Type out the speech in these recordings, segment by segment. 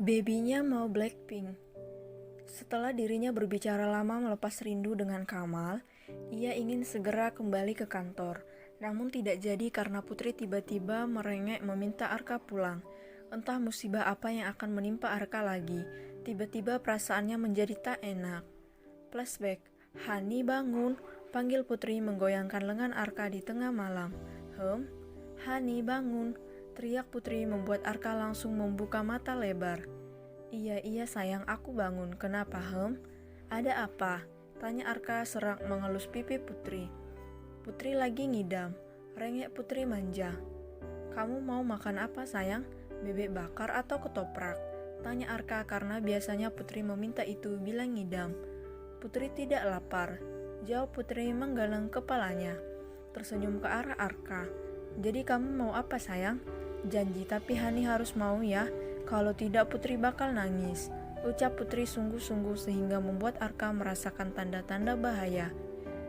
Babynya mau Blackpink. Setelah dirinya berbicara lama melepas rindu dengan Kamal, ia ingin segera kembali ke kantor. Namun tidak jadi karena Putri tiba-tiba merengek meminta Arka pulang. Entah musibah apa yang akan menimpa Arka lagi. Tiba-tiba perasaannya menjadi tak enak. Flashback, Hani bangun, panggil Putri menggoyangkan lengan Arka di tengah malam. Hani bangun, teriak Putri membuat Arka langsung membuka mata lebar. Iya sayang, aku bangun. Kenapa, Ada apa? Tanya Arka serak mengelus pipi Putri. Putri lagi ngidam. Rengek Putri manja. Kamu mau makan apa sayang? Bebek bakar atau ketoprak? Tanya Arka karena biasanya Putri meminta itu bila ngidam. Putri tidak lapar. Jawab Putri menggeleng kepalanya. Tersenyum ke arah Arka. Jadi kamu mau apa sayang? Janji tapi Hani harus mau ya. Kalau tidak Putri bakal nangis. Ucap Putri sungguh-sungguh sehingga membuat Arka merasakan tanda-tanda bahaya.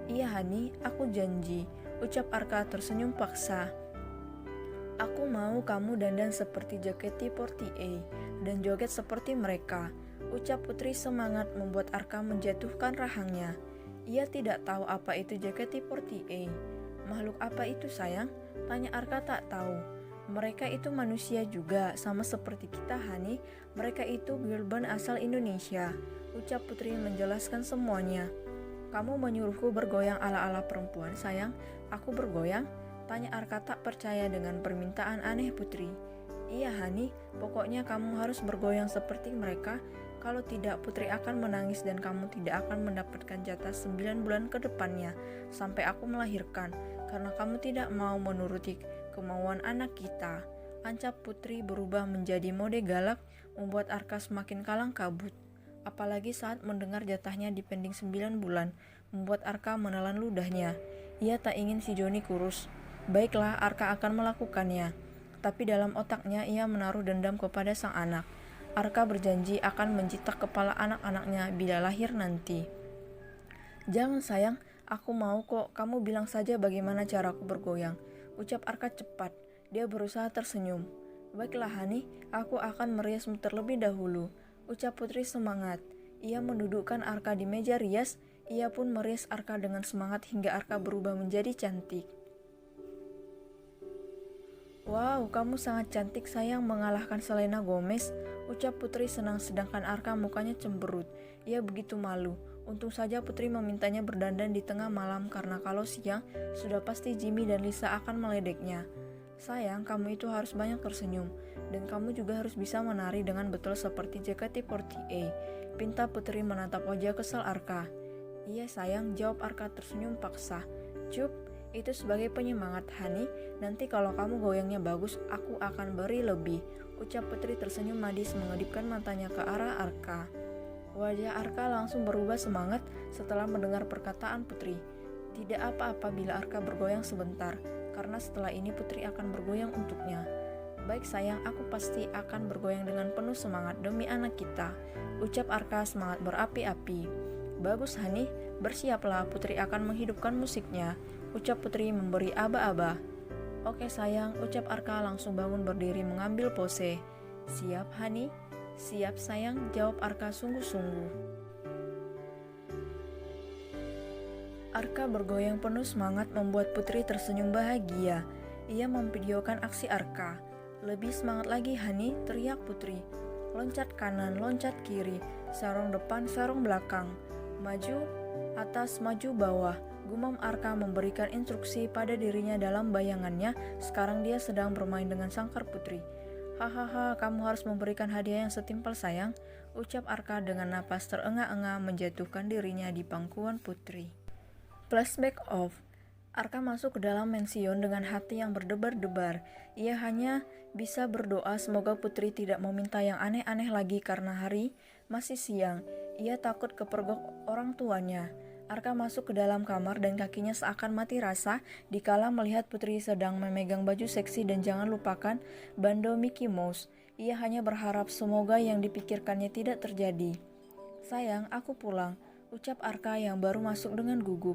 Iya Hani, aku janji. Ucap Arka tersenyum paksa. Aku mau kamu dandan seperti JKT48 dan joget seperti mereka. Ucap Putri semangat membuat Arka menjatuhkan rahangnya. Ia tidak tahu apa itu JKT48. Makhluk apa itu sayang? Tanya Arka tak tahu. Mereka itu manusia juga, sama seperti kita Hani. Mereka itu girl band asal Indonesia. Ucap Putri menjelaskan semuanya. Kamu menyuruhku bergoyang ala-ala perempuan sayang. Aku bergoyang? Tanya Arka tak percaya dengan permintaan aneh Putri. Iya Hani, pokoknya kamu harus bergoyang seperti mereka. Kalau tidak Putri akan menangis dan kamu tidak akan mendapatkan jatah 9 bulan ke depannya sampai aku melahirkan. Karena kamu tidak mau menuruti kemauan anak kita. Ancap Putri berubah menjadi mode galak membuat Arka semakin kalang kabut. Apalagi saat mendengar jatahnya dipending 9 bulan, membuat Arka menelan ludahnya. Ia tak ingin si Joni kurus. Baiklah, Arka akan melakukannya. Tapi dalam otaknya ia menaruh dendam kepada sang anak. Arka berjanji akan mencitak kepala anak-anaknya bila lahir nanti. Jangan sayang, aku mau kok, kamu bilang saja bagaimana caraku bergoyang. Ucap Arka cepat, dia berusaha tersenyum. Baiklah Hani, aku akan meriasmu terlebih dahulu. Ucap Putri semangat. Ia mendudukkan Arka di meja rias, ia pun merias Arka dengan semangat hingga Arka berubah menjadi cantik. Wow, kamu sangat cantik sayang mengalahkan Selena Gomez. Ucap Putri senang sedangkan Arka mukanya cemberut. Ia begitu malu. Untung saja Putri memintanya berdandan di tengah malam karena kalau siang sudah pasti Jimmy dan Lisa akan meledeknya. Sayang, kamu itu harus banyak tersenyum. Dan kamu juga harus bisa menari dengan betul seperti JKT48. Pinta Putri menatap wajah kesal Arka. Iya sayang, jawab Arka tersenyum paksa. Cup. Itu sebagai penyemangat Hani, nanti kalau kamu goyangnya bagus, aku akan beri lebih. Ucap Putri tersenyum madis mengedipkan matanya ke arah Arka. Wajah Arka langsung berubah semangat setelah mendengar perkataan Putri. Tidak apa-apa bila Arka bergoyang sebentar, karena setelah ini Putri akan bergoyang untuknya. Baik sayang, aku pasti akan bergoyang dengan penuh semangat demi anak kita. Ucap Arka semangat berapi-api. Bagus Hani, bersiaplah Putri akan menghidupkan musiknya. Ucap Putri memberi aba-aba. Oke sayang, ucap Arka langsung bangun berdiri mengambil pose. Siap Hani? Siap sayang, jawab Arka sungguh-sungguh. Arka bergoyang penuh semangat membuat Putri tersenyum bahagia. Ia memvideokan aksi Arka. Lebih semangat lagi Hani, teriak Putri. Loncat kanan, loncat kiri, sarung depan, sarung belakang. Maju, atas, maju, bawah. Gumam Arka memberikan instruksi pada dirinya dalam bayangannya. Sekarang dia sedang bermain dengan sangkar Putri. Hahaha, kamu harus memberikan hadiah yang setimpal sayang. Ucap Arka dengan napas terengah-engah menjatuhkan dirinya di pangkuan Putri. Flashback off. Arka masuk ke dalam mension dengan hati yang berdebar-debar. Ia hanya bisa berdoa semoga Putri tidak meminta yang aneh-aneh lagi karena hari masih siang. Ia takut kepergok orang tuanya. Arka masuk ke dalam kamar dan kakinya seakan mati rasa dikala melihat Putri sedang memegang baju seksi dan jangan lupakan bando Mickey Mouse. Ia hanya berharap semoga yang dipikirkannya tidak terjadi. Sayang, aku pulang, ucap Arka yang baru masuk dengan gugup.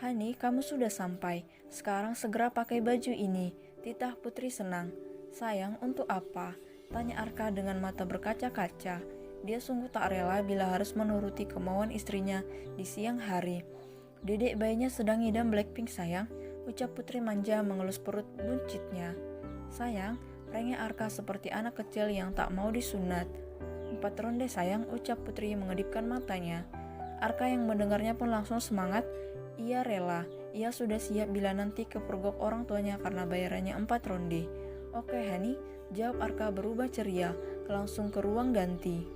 Hani, kamu sudah sampai. Sekarang segera pakai baju ini. Titah Putri senang. Sayang, untuk apa? Tanya Arka dengan mata berkaca-kaca. Dia sungguh tak rela bila harus menuruti kemauan istrinya di siang hari. Dedek bayinya sedang ngidam Blackpink sayang, ucap Putri manja mengelus perut buncitnya. Sayang, rengek Arka seperti anak kecil yang tak mau disunat. 4 ronde sayang, ucap Putri mengedipkan matanya. Arka yang mendengarnya pun langsung semangat. Ia rela, ia sudah siap bila nanti kepergok orang tuanya karena bayarannya 4 ronde. Oke Hani, jawab Arka berubah ceria, langsung ke ruang ganti.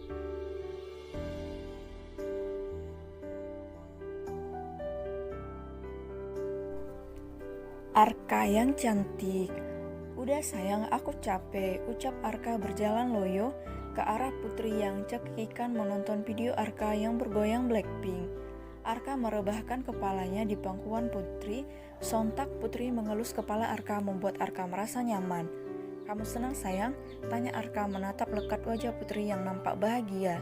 Arka yang cantik. Udah sayang, aku capek, ucap Arka berjalan loyo ke arah Putri yang cekikikan menonton video Arka yang bergoyang Blackpink. Arka merebahkan kepalanya di pangkuan Putri. Sontak Putri mengelus kepala Arka membuat Arka merasa nyaman. Kamu senang sayang? Tanya Arka menatap lekat wajah Putri yang nampak bahagia.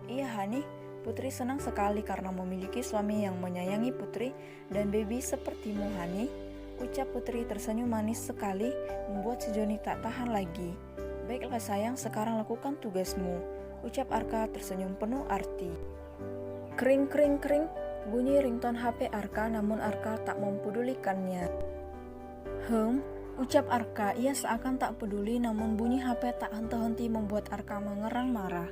Iya Hani, Putri senang sekali karena memiliki suami yang menyayangi Putri dan baby sepertimu Hani. Ucap Putri tersenyum manis sekali, membuat si Joni tak tahan lagi. Baiklah sayang, sekarang lakukan tugasmu, ucap Arka tersenyum penuh arti. Kring kring kring, bunyi ringtone HP Arka namun Arka tak mempedulikannya. Ucap Arka, ia seakan tak peduli namun bunyi HP tak henti-henti membuat Arka mengerang marah.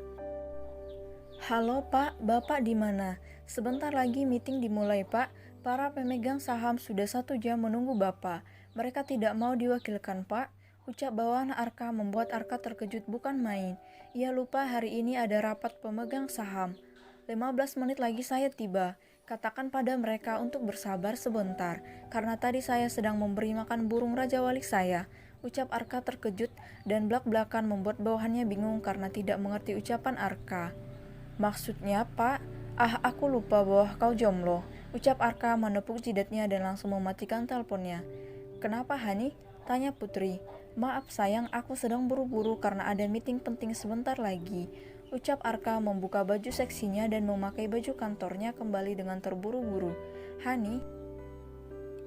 Halo Pak, Bapak di mana? Sebentar lagi meeting dimulai Pak. Para pemegang saham sudah 1 jam menunggu Bapak. Mereka tidak mau diwakilkan Pak. Ucap bawahan Arka membuat Arka terkejut bukan main. Ia lupa hari ini ada rapat pemegang saham. 15 menit lagi saya tiba. Katakan pada mereka untuk bersabar sebentar, karena tadi saya sedang memberi makan burung Raja Wali saya. Ucap Arka terkejut dan belak-belakan membuat bawahannya bingung karena tidak mengerti ucapan Arka. Maksudnya Pak? Aku lupa bahwa kau jomblo. Ucap Arka menepuk jidatnya dan langsung mematikan teleponnya. Kenapa Hani? Tanya Putri. Maaf sayang, aku sedang buru-buru karena ada meeting penting sebentar lagi. Ucap Arka membuka baju seksinya dan memakai baju kantornya kembali dengan terburu-buru. Hani?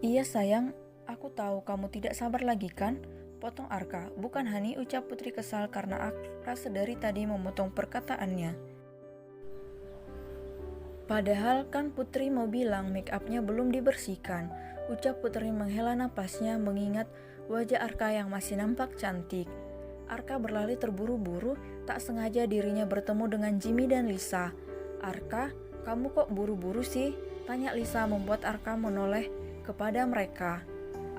Iya sayang, aku tahu kamu tidak sabar lagi kan? Potong Arka. Bukan Hani, ucap Putri kesal karena Arka sedari tadi memotong perkataannya. Padahal kan Putri mau bilang make upnya belum dibersihkan. Ucap Putri menghela napasnya mengingat wajah Arka yang masih nampak cantik. Arka berlari terburu-buru, tak sengaja dirinya bertemu dengan Jimmy dan Lisa. Arka, kamu kok buru-buru sih? Tanya Lisa membuat Arka menoleh kepada mereka.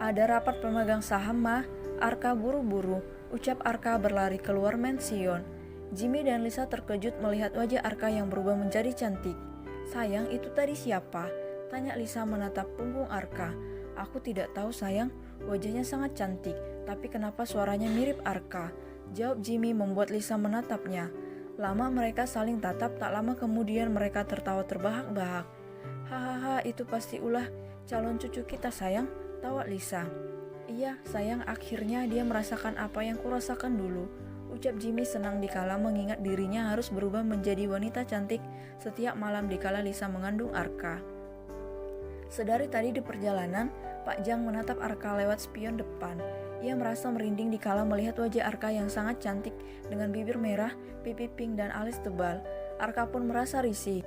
Ada rapat pemegang saham mah. Arka buru-buru, ucap Arka berlari keluar mension. Jimmy dan Lisa terkejut melihat wajah Arka yang berubah menjadi cantik. Sayang, itu tadi siapa? Tanya Lisa menatap punggung Arka. Aku tidak tahu sayang, wajahnya sangat cantik, tapi kenapa suaranya mirip Arka? Jawab Jimmy membuat Lisa menatapnya. Lama mereka saling tatap, tak lama kemudian mereka tertawa terbahak-bahak. Hahaha, itu pasti ulah calon cucu kita sayang, tawa Lisa. Iya sayang, akhirnya dia merasakan apa yang kurasakan dulu. Ucap Jimmy senang dikala mengingat dirinya harus berubah menjadi wanita cantik setiap malam dikala Lisa mengandung Arka. Sedari tadi di perjalanan, Pak Jang menatap Arka lewat spion depan. Ia merasa merinding dikala melihat wajah Arka yang sangat cantik dengan bibir merah, pipi pink dan alis tebal. Arka pun merasa risih.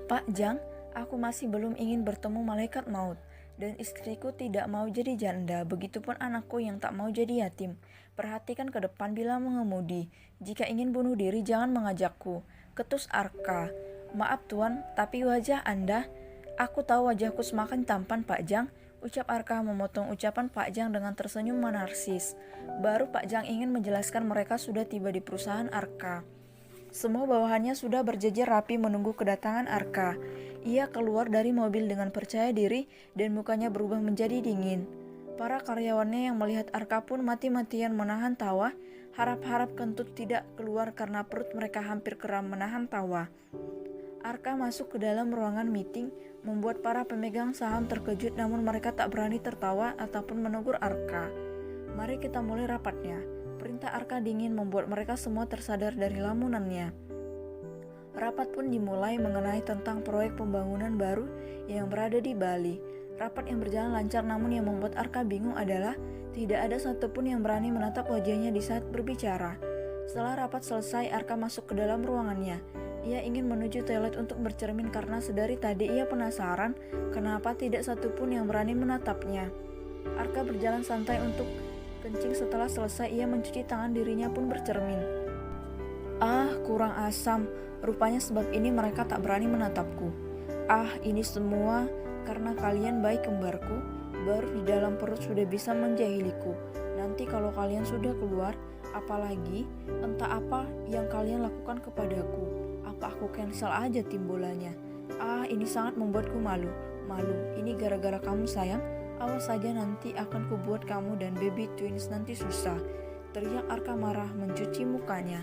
Pak Jang, aku masih belum ingin bertemu malaikat maut. Dan istriku tidak mau jadi janda, begitupun anakku yang tak mau jadi yatim. Perhatikan ke depan bila mengemudi. Jika ingin bunuh diri, jangan mengajakku. Ketus Arka. Maaf tuan, tapi wajah Anda... Aku tahu wajahku semakin tampan Pak Jang. Ucap Arka memotong ucapan Pak Jang dengan tersenyum menarsis. Baru Pak Jang ingin menjelaskan mereka sudah tiba di perusahaan Arka. Semua bawahannya sudah berjejer rapi menunggu kedatangan Arka. Ia keluar dari mobil dengan percaya diri dan mukanya berubah menjadi dingin. Para karyawannya yang melihat Arka pun mati-matian menahan tawa, harap-harap kentut tidak keluar karena perut mereka hampir kram menahan tawa. Arka masuk ke dalam ruangan meeting, membuat para pemegang saham terkejut namun mereka tak berani tertawa ataupun menegur Arka. Mari kita mulai rapatnya. Perintah Arka dingin membuat mereka semua tersadar dari lamunannya. Rapat pun dimulai mengenai tentang proyek pembangunan baru yang berada di Bali. Rapat yang berjalan lancar namun yang membuat Arka bingung adalah tidak ada satupun yang berani menatap wajahnya di saat berbicara. Setelah rapat selesai, Arka masuk ke dalam ruangannya. Ia ingin menuju toilet untuk bercermin karena sedari tadi ia penasaran kenapa tidak satupun yang berani menatapnya. Arka berjalan santai untuk kencing. Setelah selesai, ia mencuci tangan, dirinya pun bercermin. Ah, kurang asam. Rupanya sebab ini mereka tak berani menatapku. Ah, ini semua karena kalian bayi kembarku, baru di dalam perut sudah bisa menjahiliku. Nanti kalau kalian sudah keluar, apalagi entah apa yang kalian lakukan kepadaku. Apa aku cancel aja tim bolanya? Ah, ini sangat membuatku malu. Ini gara-gara kamu sayang. Awas saja nanti akan kubuat kamu dan baby twins nanti susah. Teriak Arka marah mencuci mukanya.